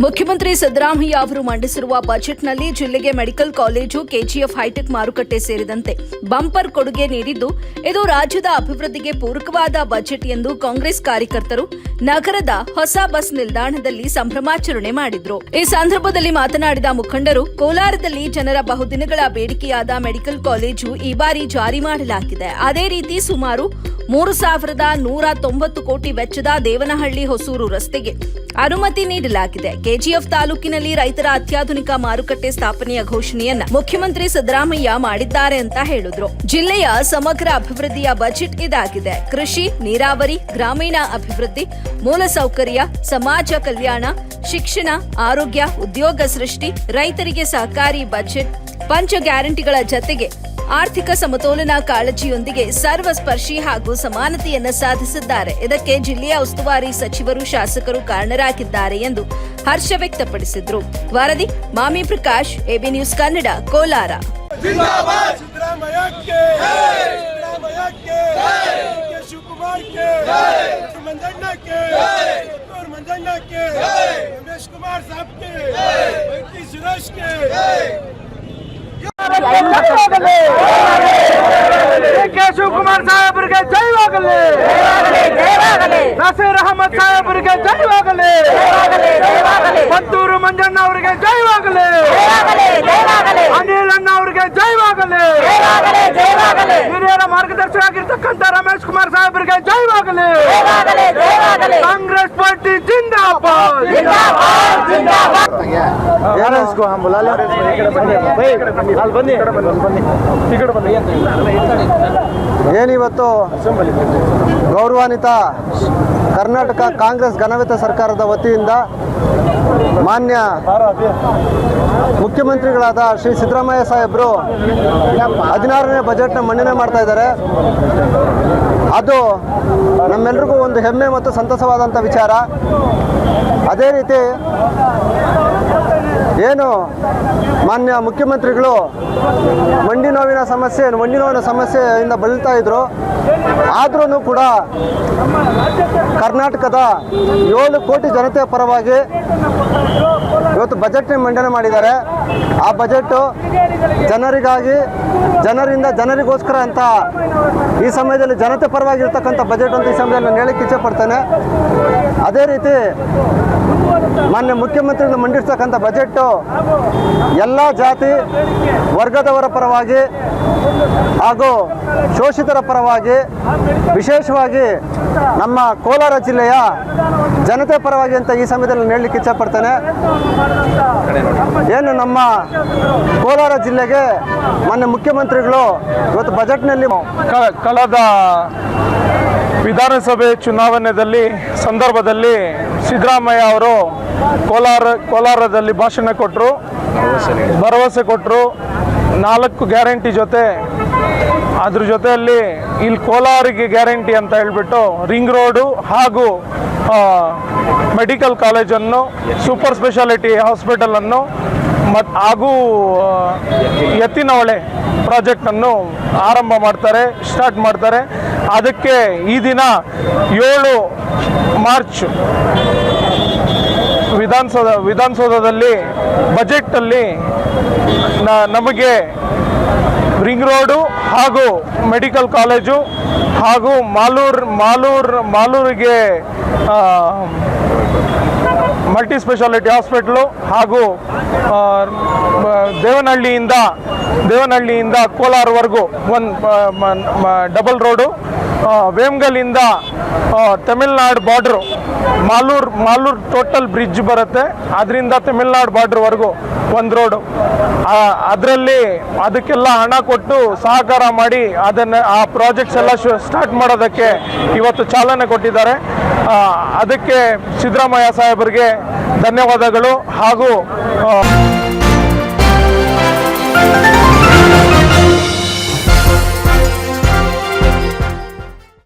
ಮುಖ್ಯಮಂತ್ರಿ ಸಿದ್ದರಾಮಯ್ಯ ಅವರು ಮಂಡಿಸಿರುವ ಬಜೆಟ್ನಲ್ಲಿ ಜಿಲ್ಲೆಗೆ ಮೆಡಿಕಲ್ ಕಾಲೇಜು, ಕೆಜಿಎಫ್ ಹೈಟೆಕ್ ಮಾರುಕಟ್ಟೆ ಸೇರಿದಂತೆ ಬಂಪರ್ ಕೊಡುಗೆ ನೀಡಿದ್ದು, ಇದು ರಾಜ್ಯದ ಅಭಿವೃದ್ಧಿಗೆ ಪೂರಕವಾದ ಬಜೆಟ್ ಎಂದು ಕಾಂಗ್ರೆಸ್ ಕಾರ್ಯಕರ್ತರು ನಗರದ ಹೊಸ ಬಸ್ ನಿಲ್ದಾಣದಲ್ಲಿ ಸಂಭ್ರಮಾಚರಣೆ ಮಾಡಿದ್ರು. ಈ ಸಂದರ್ಭದಲ್ಲಿ ಮಾತನಾಡಿದ ಮುಖಂಡರು, ಕೋಲಾರದಲ್ಲಿ ಜನರ ಬಹುದಿನಗಳ ಬೇಡಿಕೆಯಾದ ಮೆಡಿಕಲ್ ಕಾಲೇಜು ಈ ಬಾರಿ ಜಾರಿ ಮಾಡಲಾಗಿದೆ. ಅದೇ ರೀತಿ ಸುಮಾರು 3,190 ಕೋಟಿ ವೆಚ್ಚದ ದೇವನಹಳ್ಳಿ ಹೊಸೂರು ರಸ್ತೆಗೆ ಅನುಮತಿ ನೀಡಲಾಗಿದೆ. ಕೆಜಿಎಫ್ ತಾಲೂಕಿನಲ್ಲಿ ರೈತರ ಅತ್ಯಾಧುನಿಕ ಮಾರುಕಟ್ಟೆ ಸ್ಥಾಪನೆಯ ಘೋಷಣೆಯನ್ನ ಮುಖ್ಯಮಂತ್ರಿ ಸಿದ್ದರಾಮಯ್ಯ ಮಾಡಿದ್ದಾರೆ ಅಂತ ಹೇಳಿದ್ರು. ಜಿಲ್ಲೆಯ ಸಮಗ್ರ ಅಭಿವೃದ್ಧಿಯ ಬಜೆಟ್ ಇದಾಗಿದೆ. ಕೃಷಿ, ನೀರಾವರಿ, ಗ್ರಾಮೀಣ ಅಭಿವೃದ್ಧಿ, ಮೂಲಸೌಕರ್ಯ, ಸಮಾಜ ಕಲ್ಯಾಣ, ಶಿಕ್ಷಣ, ಆರೋಗ್ಯ, ಉದ್ಯೋಗ ಸೃಷ್ಟಿ, ರೈತರಿಗೆ ಸಹಕಾರಿ ಬಜೆಟ್, ಪಂಚ ಗ್ಯಾರಂಟಿಗಳ ಜತೆಗೆ ಆರ್ಥಿಕ ಸಮತೋಲನ ಕಾಳಜಿಯೊಂದಿಗೆ ಸರ್ವಸ್ಪರ್ಶಿ ಹಾಗೂ ಸಮಾನತೆಯನ್ನು ಸಾಧಿಸಿದ್ದಾರೆ. ಇದಕ್ಕೆ ಜಿಲ್ಲೆಯ ಉಸ್ತುವಾರಿ ಸಚಿವರು, ಶಾಸಕರು ಕಾರಣರಾಗಿದ್ದಾರೆ ಎಂದು ಹರ್ಷ ವ್ಯಕ್ತಪಡಿಸಿದರು. ವರದಿ ಮಾಮಿ ಪ್ರಕಾಶ್, ಎಬಿ ನ್ಯೂಸ್ ಕನ್ನಡ, ಕೋಲಾರ. ಶಿವಕುಮಾರ್ ಸಾಹೇಬರಿಗೆ ಜಯವಾಗಲಿ, ನಸೀರ್ ಅಹಮದ್ ಸಾಹೇಬರಿಗೆ ಜಯವಾಗಲಿ, ಮದ್ದೂರು ಮಂಜಣ್ಣ ಅವರಿಗೆ ಜಯವಾಗಲಿ, ಅನಿಲ್ ಅಣ್ಣ ಅವರಿಗೆ ಜಯವಾಗಲಿ, ಹಿರಿಯರ ಮಾರ್ಗದರ್ಶಿಯಾಗಿರ್ತಕ್ಕಂಥ ರಮೇಶ್ ಕುಮಾರ್ ಸಾಹೇಬರಿಗೆ ಜಯವಾಗಲಿ. ಕಾಂಗ್ರೆಸ್ ಪಾರ್ಟಿ ಜಿಂದಾಬಾದ್. ಏನಿವತ್ತು ಗೌರವಾನ್ವಿತ ಕರ್ನಾಟಕ ಕಾಂಗ್ರೆಸ್ ಘನವಿತ ಸರ್ಕಾರದ ವತಿಯಿಂದ ಮಾನ್ಯ ಮುಖ್ಯಮಂತ್ರಿಗಳಾದ ಶ್ರೀ ಸಿದ್ದರಾಮಯ್ಯ ಸಾಹೇಬರು 16ನೇ ಬಜೆಟ್ನ ಮಂಡನೆ ಮಾಡ್ತಾ ಇದ್ದಾರೆ. ಅದು ನಮ್ಮೆಲ್ಲರಿಗೂ ಒಂದು ಹೆಮ್ಮೆ ಮತ್ತು ಸಂತಸವಾದಂಥ ವಿಚಾರ. ಅದೇ ರೀತಿ ಏನು ಮಾನ್ಯ ಮುಖ್ಯಮಂತ್ರಿಗಳು ಮಂಡಿ ನೋವಿನ ಸಮಸ್ಯೆಯಿಂದ ಬಳಲ್ತಾ ಇದ್ರು, ಆದ್ರೂ ಕೂಡ ಕರ್ನಾಟಕದ 7 ಕೋಟಿ ಜನತೆಯ ಪರವಾಗಿ ಇವತ್ತು ಬಜೆಟ್ನ ಮಂಡನೆ ಮಾಡಿದ್ದಾರೆ. ಆ ಬಜೆಟ್ ಜನರಿಗಾಗಿ, ಜನರಿಂದ ಜನರಿಗೋಸ್ಕರ ಅಂತ ಈ ಸಮಯದಲ್ಲಿ ಜನತೆ ಪರವಾಗಿರ್ತಕ್ಕಂಥ ಬಜೆಟ್ ಅಂತ ಈ ಸಮಯದಲ್ಲಿ ನಾನು ಹೇಳಕ್ಕೆ ಇಚ್ಛೆ ಪಡ್ತೇನೆ. ಅದೇ ರೀತಿ ಮಾನ್ಯ ಮುಖ್ಯಮಂತ್ರಿಗಳು ಮಂಡಿಸ್ತಕ್ಕಂಥ ಬಜೆಟ್ಟು ಎಲ್ಲ ಜಾತಿ ವರ್ಗದವರ ಪರವಾಗಿ ಹಾಗೂ ಶೋಷಿತರ ಪರವಾಗಿ, ವಿಶೇಷವಾಗಿ ನಮ್ಮ ಕೋಲಾರ ಜಿಲ್ಲೆಯ ಜನತೆ ಪರವಾಗಿ ಅಂತ ಈ ಸಮಯದಲ್ಲಿ ನಾನು ಹೇಳಲಿಕ್ಕೆ ಇಚ್ಛೆ ಪಡ್ತೇನೆ. ಏನು ನಮ್ಮ ಕೋಲಾರ ಜಿಲ್ಲೆಗೆ ಮಾನ್ಯ ಮುಖ್ಯಮಂತ್ರಿಗಳು ಇವತ್ತು ಬಜೆಟ್ನಲ್ಲಿ ಕಳೆದ ವಿಧಾನಸಭೆ ಚುನಾವಣೆಯಲ್ಲಿ ಸಂದರ್ಭದಲ್ಲಿ ಸಿದ್ದರಾಮಯ್ಯ ಅವರು ಕೋಲಾರದಲ್ಲಿ ಭಾಷಣ ಕೊಟ್ಟರು, ಭರವಸೆ ಕೊಟ್ಟರು. 4 ಗ್ಯಾರಂಟಿ ಜೊತೆ ಅದ್ರ ಜೊತೆಯಲ್ಲಿ ಇಲ್ಲಿ ಕೋಲಾರಿಗೆ ಗ್ಯಾರಂಟಿ ಅಂತ ಹೇಳ್ಬಿಟ್ಟು ರಿಂಗ್ ರೋಡು ಹಾಗೂ ಮೆಡಿಕಲ್ ಕಾಲೇಜನ್ನು, ಸೂಪರ್ ಸ್ಪೆಷಾಲಿಟಿ ಹಾಸ್ಪಿಟಲನ್ನು ಹಾಗೂ ಎತ್ತಿನಹೊಳೆ ಪ್ರಾಜೆಕ್ಟನ್ನು ಸ್ಟಾರ್ಟ್ ಮಾಡ್ತಾರೆ. ಅದಕ್ಕೆ ಈ ದಿನ 7 ಮಾರ್ಚ್ ವಿಧಾನಸೌಧದಲ್ಲಿ ಬಜೆಟಲ್ಲಿ ನಮಗೆ ರಿಂಗ್ ರೋಡು ಹಾಗೂ ಮೆಡಿಕಲ್ ಕಾಲೇಜು ಹಾಗೂ ಮಾಲೂರಿಗೆ ಮಲ್ಟಿ ಸ್ಪೆಷಾಲಿಟಿ ಹಾಸ್ಪಿಟ್ಲು ಹಾಗೂ ದೇವನಹಳ್ಳಿಯಿಂದ ಕೋಲಾರವರೆಗೂ ಒಂದು ಡಬಲ್ ರೋಡು, ವೇಮ್ಗಲಿಂದ Tamil Nadu border Malur total bridge ಬರುತ್ತೆ, ಅದರಿಂದ ತಮಿಳ್ನಾಡು ಬಾರ್ಡ್ರ್ವರೆಗೂ ಒಂದು ರೋಡು. ಅದಕ್ಕೆಲ್ಲ ಹಣ ಕೊಟ್ಟು ಸಹಕಾರ ಮಾಡಿ ಆ ಪ್ರಾಜೆಕ್ಟ್ಸ್ ಎಲ್ಲ ಸ್ಟಾರ್ಟ್ ಮಾಡೋದಕ್ಕೆ ಇವತ್ತು ಚಾಲನೆ ಕೊಟ್ಟಿದ್ದಾರೆ. ಅದಕ್ಕೆ ಸಿದ್ದರಾಮಯ್ಯ ಸಾಹೇಬರಿಗೆ ಧನ್ಯವಾದಗಳು. ಹಾಗೂ